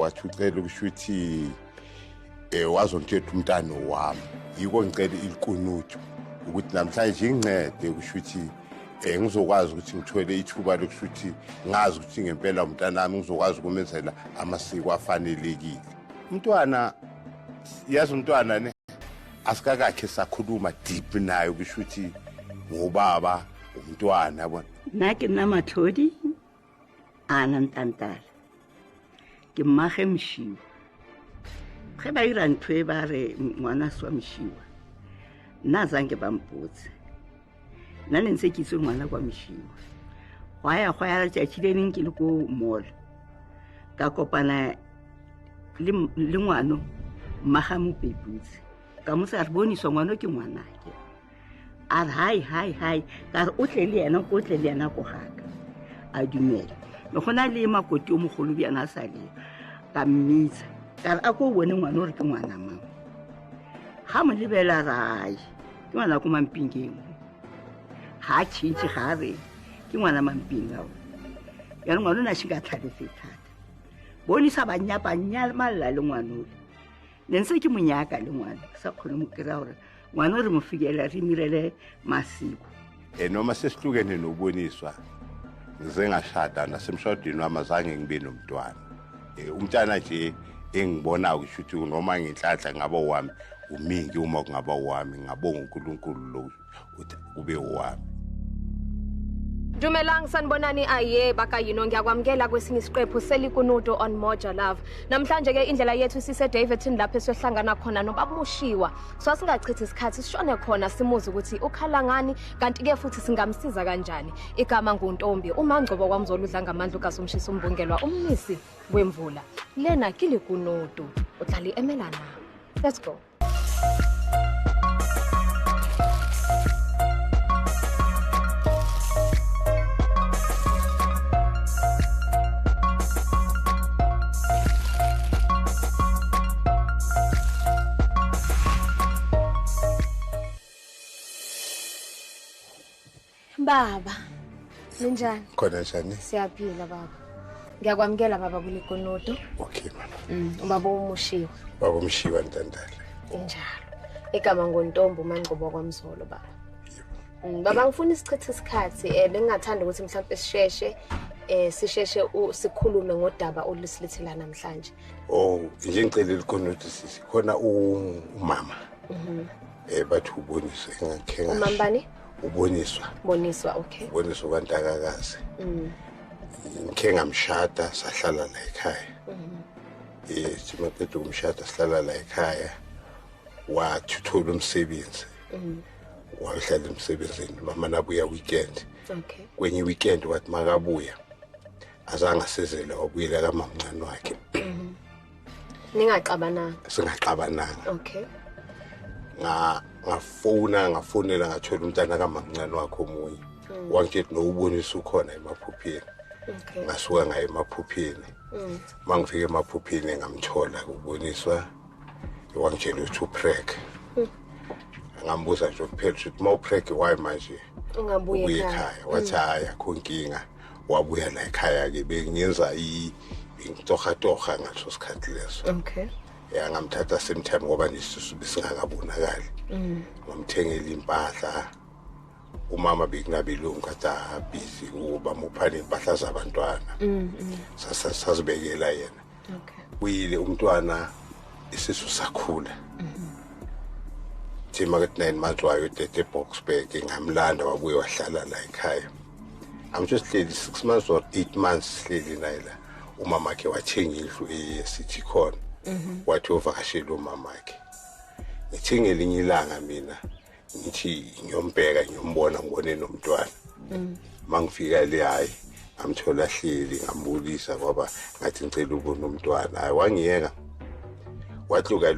wathi ucela ukushuthi wazongithetha umntana wami yiko ngicela ilikunuthu ukuthi namhlanje incede ukushuthi ngizokwazi ukuthi ngithole ithuba lokushuthi ngazi ukuthi ngempela umntana wami ngizokwazi ukumenzela amasiko afanelekile. Umntwana yazi umntwana ne asikakakhe sakhuluma deep naye ukushuthi ngobaba umntwana yabona. Nake namathodi ana ntantala ke mmage mshiwa ge ba ira ntho e ba re ngwana swa mshiwa nna zange ba mpotse nna ne ntse ke itse ngwana kwa mshiwa go ya tšatšileng ke le ko mall ka kopana le ngwano mmaga mo peputse ka mo sa re boniswa ngwano ke ngwanake a re hai ka re o tle le yena ko gaka a dumela le gona le makoti o mogolo bjana a sa le ka mmitsa ka re a ko bone ngwana gore ke ngwana mang ga mo lebela rai ke ngwana ko mampingeng ga tšhitše ga re ke ngwana mamping ao yana ngwana o na šinka tlhalese thata bonisa banyapanyamalla le ngwanole ne ntse ke monyaka le ngwana sa kgone mo kry-a gore ngwana o re mo fikela re mirele masiko noma sesihlukene noboniswa ngize ngashada nasemshadweni wami azange ngibe nomntwana umntana nje engibona ukuthi noma ngenhlanhla ngaba wami umingi uma kungaba wami ngabonga uNkulunkulu lo ukuthi ube wami. Dumelang sanibonani aye bakayino ngiyakwamkela kwesinye isiqephu selikunudo on Moja Love. Namhlanje ke indlela yethu sise Davidton lapho esihlangana khona nobamushiwa. So singachithi isikhathi sishone khona simuze ukuthi ukhala ngani kanti ke futhi singamsiza kanjani. Igama nguNtombi uMangcobo kwamzolo udla ngamandla uKasumshisa umbungelwa umnisi wemvula. Lena kilikunudo uhlali emelana. Let's go. Baba, ninjani? Khona njani? Siyaphila baba. Ngiyakwamkela baba kulikunudo. Okay mama. Ubaba umushiwa. Baba umshiwa ntandala. Injalo. Igama ngoNtombi uMangcobo kwamzolo baba. Baba ngifuna isichithe isikhathi bengingathanda ukuthi mhlawumbe sisheshe sikhulume ngodaba olusilithela namhlanje. Oh, nje ngicela ilikunudo sisi. Khona umama. Bathi uboniswe engakhenga. Umama bani? Boniswa, okay. Boniswa kantakazi. Ngikhe ngamshada sahlala la ekhaya. Simaqeda umshada sihlala la ekhaya. Wathuthola umsebenzi. Wahlala emsebenzini mama nabuya weekend. Okay. Kwenye weekend wathi makabuya azange asezele wabuyela kamamncane wakhe. Ningaxabananga. Singaxabananga. Okay. Ngafonela ngathola umntana kamamncane wakhe omunye wangitshela nowubonisa ukhona emaphupheni. Okay. Ngasuka ngaye emaphupheni. Mangifike emaphupheni ngamthola ukuboniswa wangitshela ukuthi upreg. Ngambuza nje kuphela ukuthi mawupreg why manje ungabuye ekhaya wathi hayi akho nkinga wabuya la ekhaya ke bengenza ingitoha ngaso sikhathi leso. Okay. Ya ngamthatha same time ngoba nisisu bisingakabonakali. Ngamthengela impahla. Umama bekunabelungu kade busy uba muphane impahla zabantwana. Sasibekela yena. Okay. Uyile umntwana isisu sakhula. Thima ke 9 months wayo tete Boksburg ngamlanda wabuye wahlala la ekhaya. I'm just hleli 6 months or 8 months hleli naye. Umama ke wathenga indlu eCity Corner. Wathi uvakashela umama wakhe. Ngithe ngelinye ilanga mina ngithi ngiyombheka ngibone nomntwana. Mangifika le hayi ngamthola hleli ngambulisa ngoba ngathi ngicela ukubona umntwana. Hayi wangiyeka. Watluka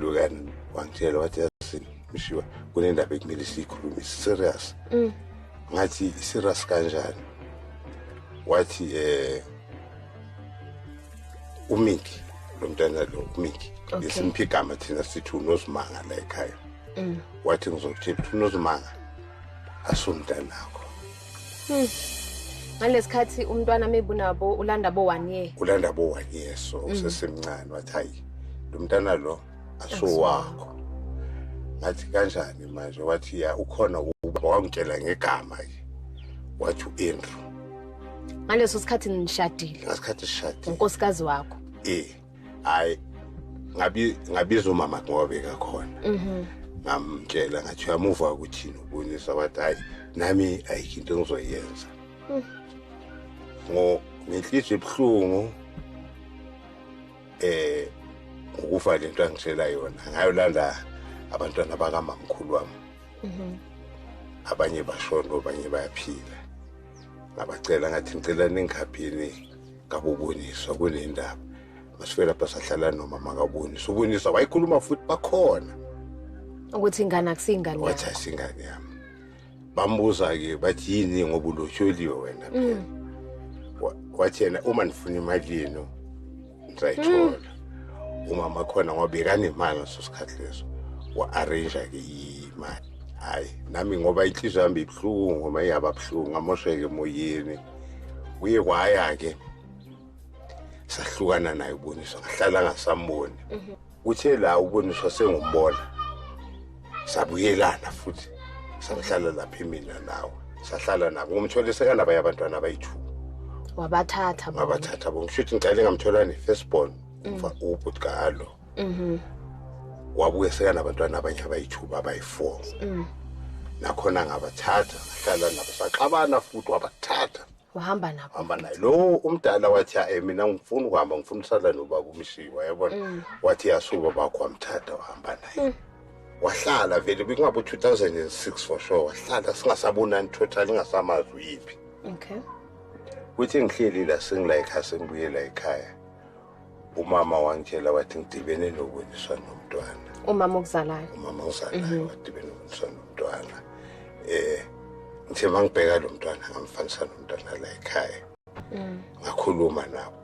wangitshela wathi Mshiwa kunendaba ekumele siyikhulume serious. Ngathi serious kanjani? Wathi uMiki lo mntana lo uMiki lesimphika igama thina sithi uNozimanga la ekhaya. Wathi ngizokutshela ukuthi uNozimanga asumntanakho. Ngalesikhathi umntwana mebunabo ulanda bo 1 year. Ulanda bo 1 year so usesemncane wathi hayi lo mntana lo asowakho. Ngathi kanjani manje wathi ya ukhona ubaba wangitshela ngegama ke. Wathi uAndrew. Ngaleso sikhathi nishadile. Ngasikhathi sishadile. Unkosikazi wakho. Hayi ngabiza umama ngobeka khona. Ngamtshela ngathi uyamuva ukuthini ubonisa wathi hayi nami ayikho into engizoyenza. Ngenhliziyo ebhlungu ukufa lento angitshela yona ngayolanda abantwana bakamamkhulu wami. Abanye bashona abanye bayaphila. Ngabacela ngathi ngicela ningikhaphini ngaboboniswa kule ndaba. Masifela basahlala nomama ngabonisa ubonisa wayikhuluma futhi bakhona ukuthi ingane akusingane yakho. Wathi asingane yami. Bambuza ke bathi yini ngoba ulosholiwe wena phela. Wathi yena uma nifuna imali yenu ngizayithola. Umama khona ngobekane imali ngasosikhathi leso wa-arrange ke imali. Hayi nami ngoba inhliziyo yami ibhlungu ngoba iyababhlungu ngamosheke emoyeni. Uye kwaya ke sahlukana naye uboniswa ngahlala ngasamboni. Uthe la uboniswa sengumbona. Sabuyelana futhi sahlala lapha mina nawe. Sahlala nabo ngumthole sekanaba yabantwana abayi2. Wabathatha bona. Wabathatha bona ngisho ngicela ngamthola ne-firstborn umfa ubhutikalo. Wabuye sekanabantwana abanye abayi2 abayi4. Nakhona ngabathatha ngahlala nabo saxabana futhi wabathatha. Wahamba nabo. Hamba naye lo umdala wathi mina ngifuna ukuhamba ngifuna usala nobaba uMshiwa yabona. Wathi yasuka bakho wamthatha wahamba naye. Wahlala vele bekungabo 2006 for sure wahlala singasabonani total ingasamazi uyiphi. Okay. Kuthi ngihleli la sengila ekhaya sengibuyela ekhaya. Umama wangitshela wathi ngidibene nokuboniswa nomntwana. Umama okuzalayo. Umama ozalayo wadibene nokuboniswa nomntwana. Ngithe mangibheka lo mntwana ngamfanisa nomntwana la ekhaya. Ngakhuluma nabo.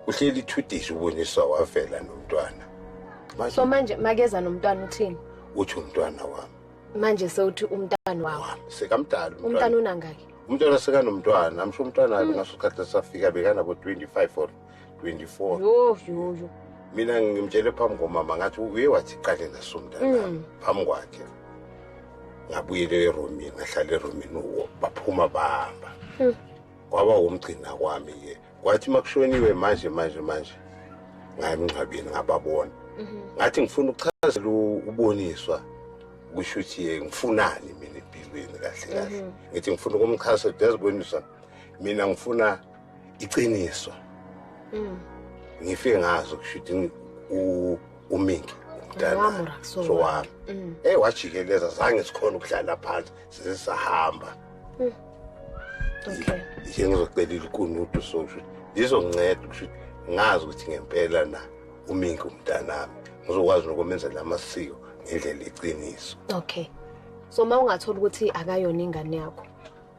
Uhleli 2 days uboniswa wavela nomntwana. So manje makeza nomntwana uthini? Uthi umntwana wami. Manje sewuthi umntwana wakho. Sekamdala Umntwana unangaki? Umntwana sekanomntwana, amsho umntwana ngasosikhathi safika bekana bo 25 or 24. Yo. Mina ngimtshele phambi komama ngathi uye wathi qale nasomntana phambi kwakhe. Ngabuyele eRomini, ngahlala eRomini baphuma bahamba. Kwaba umgcina kwami ke. Kwathi makushoniwe manje ngayimngcabeni ngababona. Ngathi ngifuna ukuchazela uboniswa kusho ukuthi ngifunani mina empilweni kahle. Ngithi ngifuna ukumchazela deziboniswa mina ngifuna iqiniso. Ngifike ngazo kusho ukuthi uMinki umntana so wami. Wajikeleza zange sikhona ukuhlala phansi sesahamba. Okay. Ngizocela ilikunutu sosho. Lizonceda kusho ngazi ukuthi ngempela na uMinki umntanami ngizokwazi nokumenzela amasiko ngendlela eqiniso. Okay. So mawungathola ukuthi akayona ingane yakho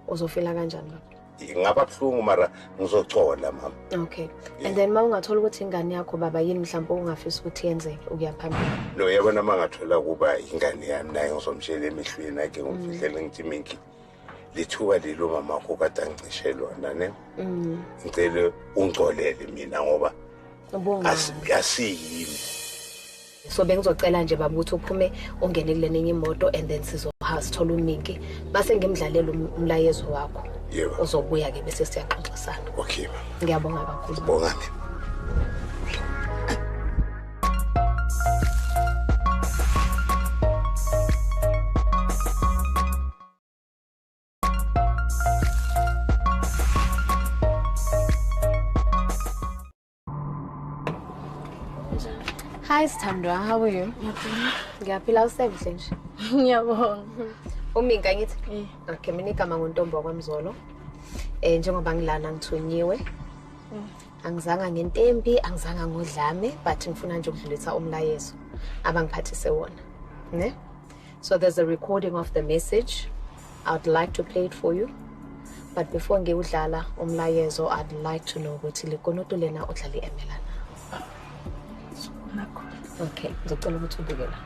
uzofela kanjani baba? Ngaba buhlungu mara ngizocola mama. Okay. And then mawungathola ukuthi ingane yakho baba yini mhlawumbe ungafisa ukuthi yenzeke ukuyaphambili. No yabona mangathola kuba ingane yami naye ngizomshela emehlweni akhe ngimfihlele ngithi Minki lithuba lelo mama wakho kade angicishelwa ne. Ngicela ungcolele mina ngoba asiyimi. So bengizocela nje baba ukuthi uphume ungene kule nenye imoto and then sithola uMinki base ngimdlalela umlayezo wakho. Yebo. Uzobuya ke bese siyaxoxisana. Okay mama. Ngiyabonga kakhulu. Bonga mina. Hi Sithandwa, how are you? Ngiyaphila usebenze nje. Ngiyabonga. Uminka ngithi? Okay, mina igama ngoNtombo kwaMzolo. Njengoba ngilana ngithunyiwe. Angizanga ngentembi, angizanga ngodlame, but ngifuna nje ukudlulisa umlayezo abangiphathise wona. Ne? So there's a recording of the message. I would like to play it for you. But before ngiyudlala umlayezo, I'd like to know ukuthi likonoto lena uhlali emelana. Okay, ngicela ukuthi ubukela.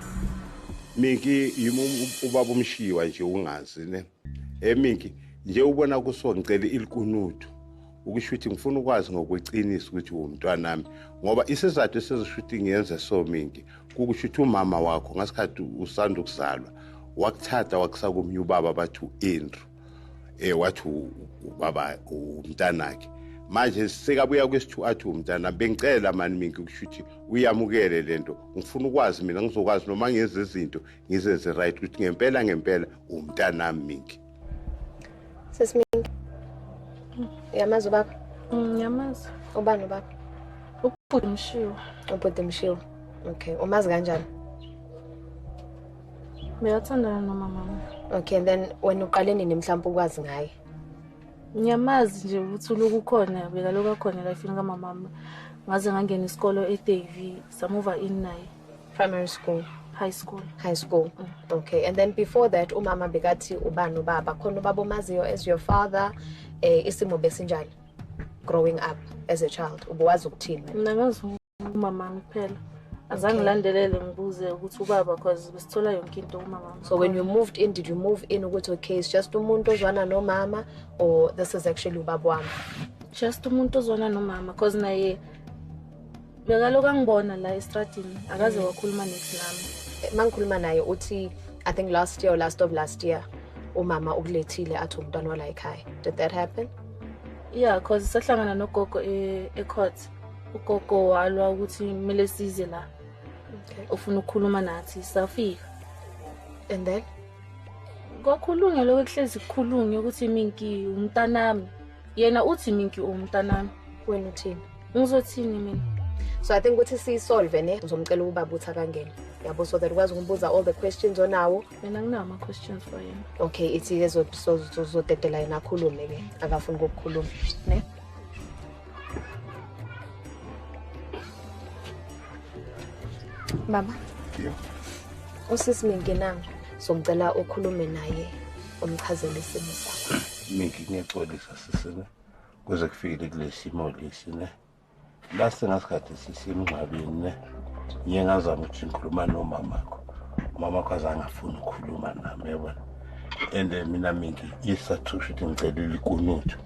Minki yimo ubaba uMshiwa nje ungazi ne. Minki nje ubona kuso ngicela ilikunutu ukusho ukuthi ngifuna ukwazi ngokweqiniso ukuthi umntwana nami ngoba isizathu esizisho ukuthi ngiyenze so mingi kukusho ukuthi umama wakho ngasikhathi usanda ukuzalwa wakuthatha wakusa kumnye ubaba bathi uAndrew wathi ubaba umntanakhe manje sekabuya kwesithu athi umntana bengicela mani mingi ukusho ukuthi uyamukele lento ngifuna ukwazi mina ngizokwazi noma ngenze izinto ngizenze right ukuthi ngempela umntana nami mingi Sesimingi. Yamazi ubaba? Yamazi. Ubani ubaba? Ubhuti Mshiwa. Okay, umazi kanjani? Beyathandana nomama. Okay, and then when uqale nini mhlawumbe ukwazi ngaye? Ngiyamazi nje ukuthi lokukhona bekaloku akhona la ifini kamama ngaze ngangena isikolo eDavie samuva in naye Primary school, high school. Okay, and then before that umama bekathi ubani ubaba khona ubaba omaziyo as your father isimo besinjani growing up as a child ubuwazi ukuthini Mina ngazi umama kuphela azange landelele ngibuze ukuthi ubaba because besithola yonke into umama. So when you moved in, did you move in ukuthi okay it's just umuntu ozwana nomama or this is actually ubaba wami? Just umuntu ozwana nomama because naye bekaloku angibona la estradini akaze wakhuluma nethi nami. Mangikhuluma naye uthi I think last year or last year umama ukulethile athi umntwana wala ekhaya. Did that happen? Yeah, because sahlangana nogogo ecourt. Ugogo walwa ukuthi kumele size la. Okay. Ufuna ukukhuluma nathi safika. And then Kwakhulunywa lokho ekuhlezi kukhulunywa ukuthi Minki umntanami. Yena uthi Minki umntanami. wena uthini? Ngizothini mina? So I think ukuthi sisolve ne ngizomcela ubaba uthi akangene. Yabo so that ukwazi ukubuza all the questions onawo. Mina nginawo ama questions for him. Okay, ithi ezodedela yena akhulume ke. Akafuni ukukhuluma, ne? Baba. Yebo. Usisimingi nami. Somcela ukhulume naye umchazele isimo sakho. Mingi ngiyaxolisa sisene kuze kufike kulesimo lesi ne last ngasikhathi sisemngcwabeni ne ngiyengazama ukuthi ngikhuluma nomamakho umamakho azange afune ukukhuluma nami yabona and mina mingi isathu ukuthi ngicelile ikunuthu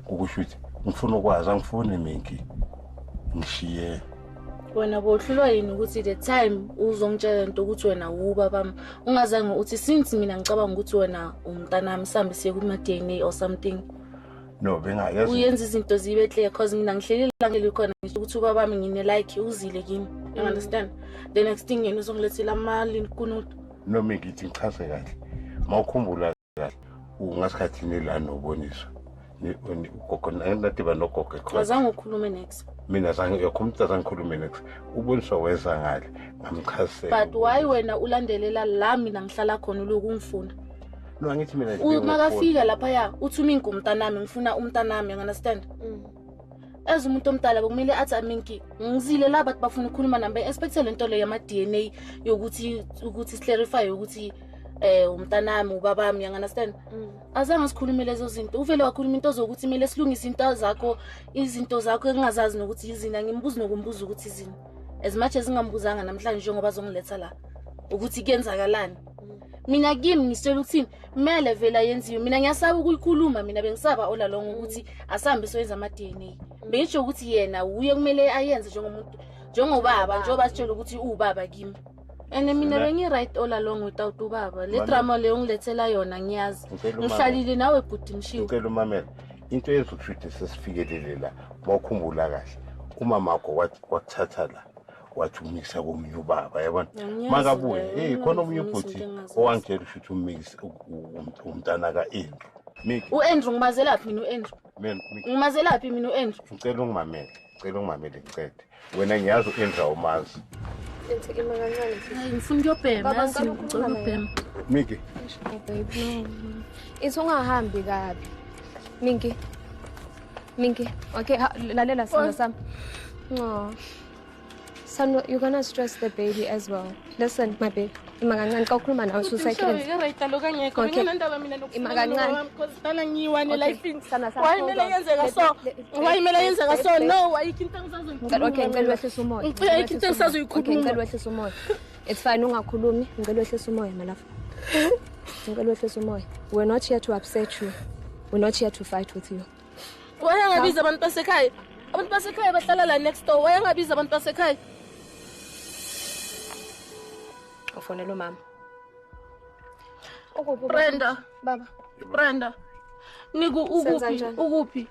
ukusho ukuthi ngifuna ukwazi angifuni mingi ngishiye Wena bohlulwa yini ukuthi the time uzongitshela into ukuthi wena ubaba ungazange uthi since mina ngicabanga ukuthi wena umntanami sambe siye kuma DNA or something. No bengayazi Uyenza izinto zibe clear because mina ngihlelile ngeli khona ngisho ukuthi ubaba wami ngine like uzile kimi. You understand? The next thing yena uzongilethela amali kunuthu. no mingi ithi ngichaze kahle mawukhumbula kahle ungasikhathini la noboniswa ni ugogo nadiba nogogo ekhona Azange ukhulume next. mina zange yakhumta zangikhulume next uboniswa weza ngale ngamchazela But why wena ulandelela la mina ngihlala khona lokungifuna? no angithi mina Makafika lapha ya uthi Minki umntanami ngifuna umntanami, you understand? As umuntu omdala bekumele athi Minki ngizile la bathi bafuna ukukhuluma nami expect lento le yama DNA yokuthi clarify ukuthi umntanami ubabami, you understand? Azange sikhulume lezo zinto uvele wakhuluma into zokuthi kumele silungise izinto zakho engazazi nokuthi izina ngimbuza nokumbuza ukuthi izina as much as ngambuzanga namhlanje njengoba zongiletha la ukuthi kuyenzakalani. Mina kimi ngisela ukuthini kumele vela yenziwe mina ngiyasaba ukuyikhuluma mina bengisaba all along ukuthi asambe soyenza ama DNA bengisho ukuthi yena uye kumele ayenze njengobaba njengoba sitshela ukuthi ubaba kimi and mina bengi right all along without ubaba le drama le ongilethela yona ngiyazi ngihlalile nawe bhuti Mshiwa. Ngicela umamela into ezokushuthi sesifikelele la mawukhumbula kahle umamakho wathatha la wathi umisa komunye ubaba yabona makabuye khona omunye ubhuti owangitshela ukuthi umisa umntana kaAndrew Miki uAndrew ngimazelaphi mina uAndrew ngimazelaphi mina uAndrew ngicela ungimamele ngicede wena ngiyazi uAndrew umazi Enze ima kancane hayi ngifuna ukuyobhema yazi ngicela ukubhema Miki baby It's ungahambi kabi Minki okay lalela sina sami no son you're gonna stress the baby as well listen my baby ima kancane xa ukhuluma nawe suicide right aloku angekho Okay. nginandaba mina Ima kancane. because ngiyiwane life sana sana why kumele yenzeka so why kumele yenzeka so no why ikinto engisazoyikhuluma Okay, ngicela wehlisa umoya. Ngicela ikinto engisazoyikhuluma. Okay, ngicela wehlisa umoya. It's fine ungakhulumi, ngicela wehlisa umoya malafu. Ngicela wehlisa umoya. We're not here to upset you. We're not here to fight with you. wayangabiza abantu basekhaya abantu basekhaya bahlala la next door wayangabiza abantu basekhaya ufonela umama Brenda baba Brenda niku Senza njani? ukuphi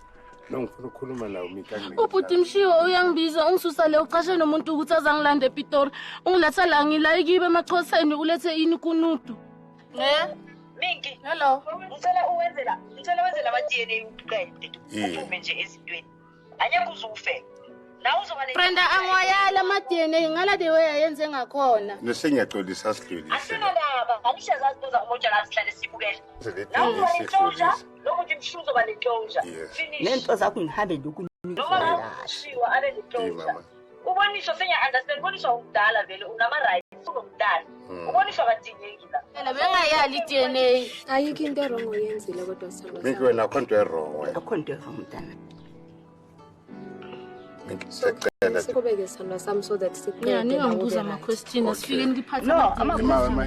No, ngifuna ukukhuluma nawe Mikani. ubhuti Mshiwa uyangibiza ungisusa le uqashe nomuntu ukuthi azangilanda ePitori ungiletha la ngilayikibe emaXhoseni ulethe ini kunudu Mingi, hello ngicela wenzela ama-DNA uqede uphume nje ezintweni. Anyeke uzufe. Nawe uzoba Brenda angwayala ama-DNA ngala the way ayenze ngakhona Nesengiyaxolisa sidlulise. asinalaba, nganisha zazibuza umoja la sihlale sibukele. Nawe uzoba ne-closure, nokuthi Mshiwa uzoba ne-closure. Yes. Finish. nento zakho ngihambele Noma Mshiwa abe ne-closure. mama. Uboniswa senya-understand, uboniswa umdala vele, unama-rights, unomdala. Uboniswa kadingeki la. phela bengayali i-DNA ayikho into erongo oyenzile kodwa sithandwa Miki sami wena akho nto errong wena. akho nto mntana Miki sicela. sikubeke sithandwa sami so that siqede ya nawe ningangibuza ube right. ama-question asifike ngiphathe No, ama-DNA. Mama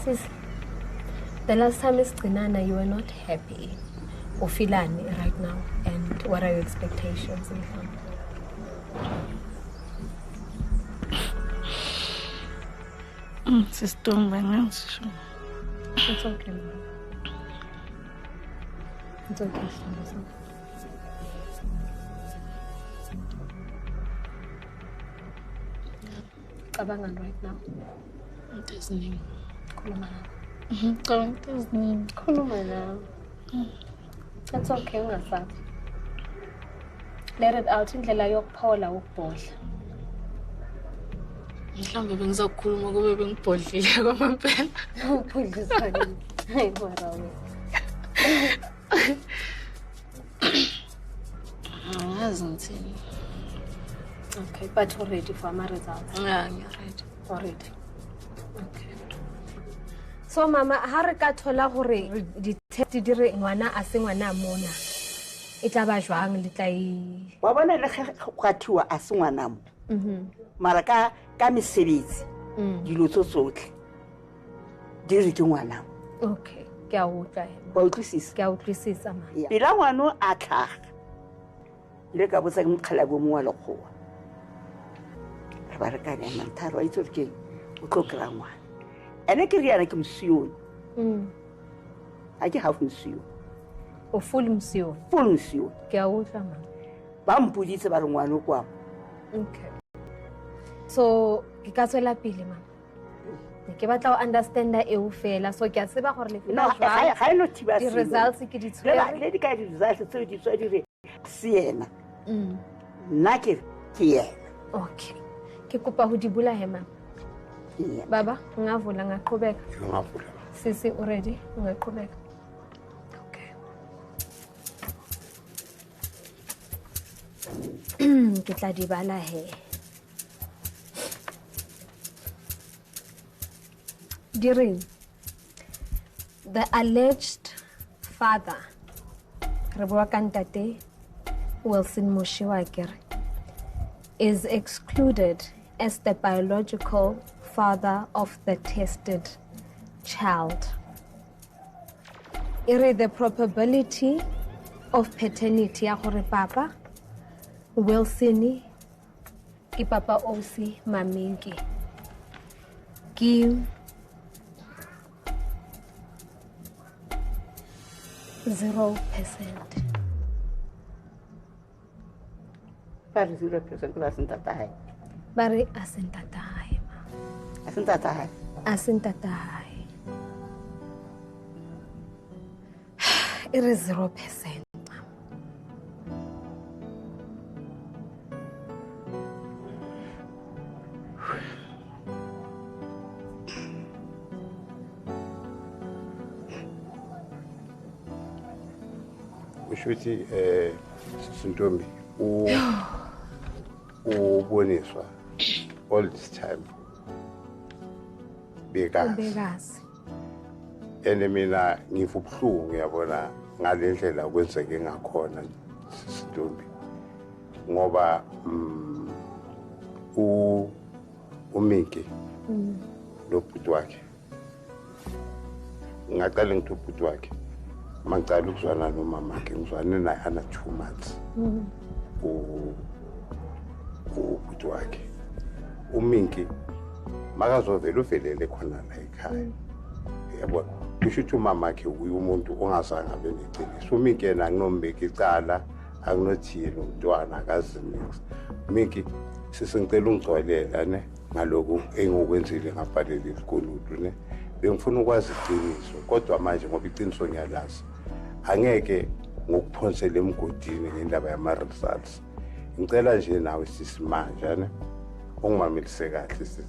Sis, the last time isigcinana you were not happy. Ufilani right now and what are your expectations mfana? Sisitomba ngisho It's okay, mama. It's okay, sithandwa sami. Cabangani right now? into eziningi Khuluma nami. ngicabanga into eziningi Khuluma nami. It's okay, ungasabi. Let it out indlela yokuphola ukubhodla. mhlawumbe bengizokukhuluma kube bengibhodlile kwamampela Uphindisani. Hayi marawe. angazi ngithini Okay, but you're ready for my results. ngiyaredi Already. Okay. So mama, ha re ka thola gore di test di re ngwana a se ngwana mona. E tla ba jwang le tla e wa bona le gathiwa a se ngwanamo mara ka mesebetsi dilo tsotlhe di re ke ngwanamo Okay, ke a utlwa he. wa utlwisisa Ke a utlwisisa ma. pela ngwano a tlhaga ile ka botsa ke mokgala bo mongwe wa lekgowa re ba re ka nena tharo a itse ke o tlo kry-a ngwana ene ke riana ke mosione ga ke half mosio O full msio. full mosio Ke a utlwa ma. ba mpoditse ba re ngwane o kwamo Okay. So ke ka tswela pele mama. Ke batla o understanda e o fela so ke a tseba gore le no fela ga e no thiba di results ke di tshwere. le di ka di results tseo di tswa di re se yena nna ke yena Okay. Ke kopa ho di bula he mama. ke yena Baba, ngavula ngaqhubeka. Ngiyavula. Sisi already ngaqhubeka. Okay. Ke tla di bala he. During the alleged father, re bua ka ntate Wilson Moshiwa akere, is excluded as the biological father of the tested child. Ere the probability of paternity ya gore papa Wilson ke papa Osi Maminki ke 0%. ba re 0% la sentata hae Ba re a se ntata hae ma. a sentata hae A se ntata hae. E re 0%. kushuthi Sintombi uboniswa all this time bekazi ene mina ngivubuhlungu uyabona ngalendlela kwenzeke ngakhona Sintombi ngoba uMiki lo bhuti wakhe ngaqala ngithi ubhuti wakhe mangicala ukuzwana nomama wakhe ngizwane naye ana 2 months ubhuti wakhe uMiki makazovela uvelele khona la ekhaya yabona kusho ukuthi umama wakhe umuntu ongazange abe neqiniso uMiki yena anginombeka icala akunothini umntwana akazimix Miki sisengicela ungigcolela ne ngaloko engokwenzile ngabhaleli isikoludu ne bengifuna ukwazi iqiniso kodwa manje ngoba iqiniso ngiyalazi angeke ngokuphonsela emgodini ngendaba yama results ngicela nje nawe sisimanje ne ungimamelise kahle sisi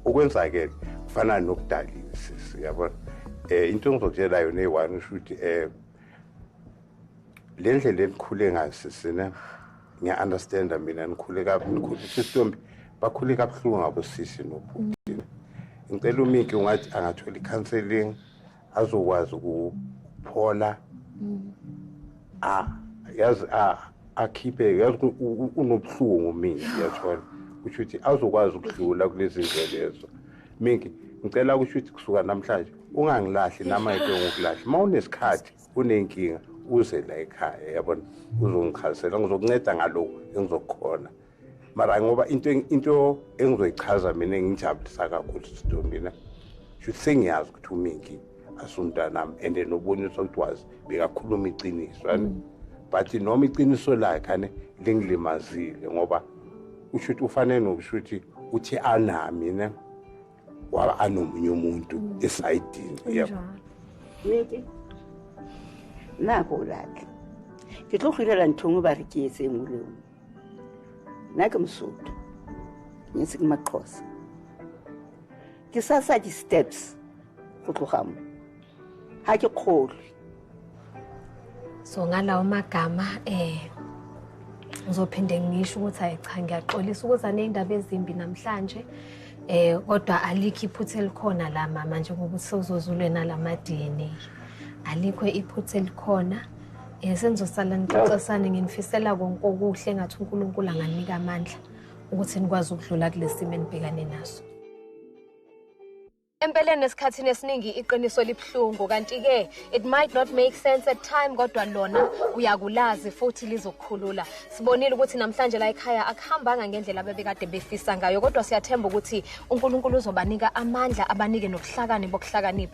ukwenzakele kufana nokudaliwe sisi yabona into engizokutshela yona eyi1 ushuthi le ndlela enikhule ngayo sisina ngiya-understanda mina nikhule kabi Sintombi bakhule kabuhlungu ngabo sisi nobhuti ngicela uMiki ungathi angathola i-counselling azokwazi ukuphola yazi akhiphe yazi unobuhlungu mina uyathola kusho ukuthi azokwazi ukudlula kulezi ndlela lezo Miki ngicela kusho ukuthi kusuka namhlanje ungangilahli nama yeke ngokulahla mawunesikhathi unenkinga uze la ekhaya yabona uzongichazela ngizokunceda ngaloko engizokhona mara ngoba into engizoyichaza mina engijabulisa kakhulu Sintombi na shuthi sengiyazi ukuthi uMiki asumntanami and noboniswa ukuthi wazi bekakhuluma iqiniso but noma iqiniso lakhe ane lingilimazile ngoba ushuthi ufanele nokushuthi uthi anami ne waba anomunye umuntu esayidini yabo Miki nako lakhe ke tlo khirela nthongo ba re ke etse ngoleo nna ke Mosotho nyetse ke Maxhosa ke sa di steps go tlogamo ha ke kgolwe so ngalawo magama ngizophinde ngisho ukuthi ayicha ngiyaxolisa ukuthi anendaba ezimbi namhlanje kodwa alikho iphutha elikhona la mama njengoba usozozulwe nalama DNA alikho iphutha elikhona senizosala nixoxisane nginifisela konke okuhle ngathi uNkulunkulu anganika amandla ukuthi nikwazi ukudlula kulesimo enibhekane naso. Empeleni esikhathini esiningi iqiniso libhlungu kanti ke it might not make sense at time kodwa lona uyakulazi futhi lizokukhulula. Sibonile ukuthi namhlanje la ekhaya akuhambanga ngendlela abebekade befisa ngayo kodwa siyathemba ukuthi uNkulunkulu uzobanika amandla abanike nobuhlakani bokuhlakanipha.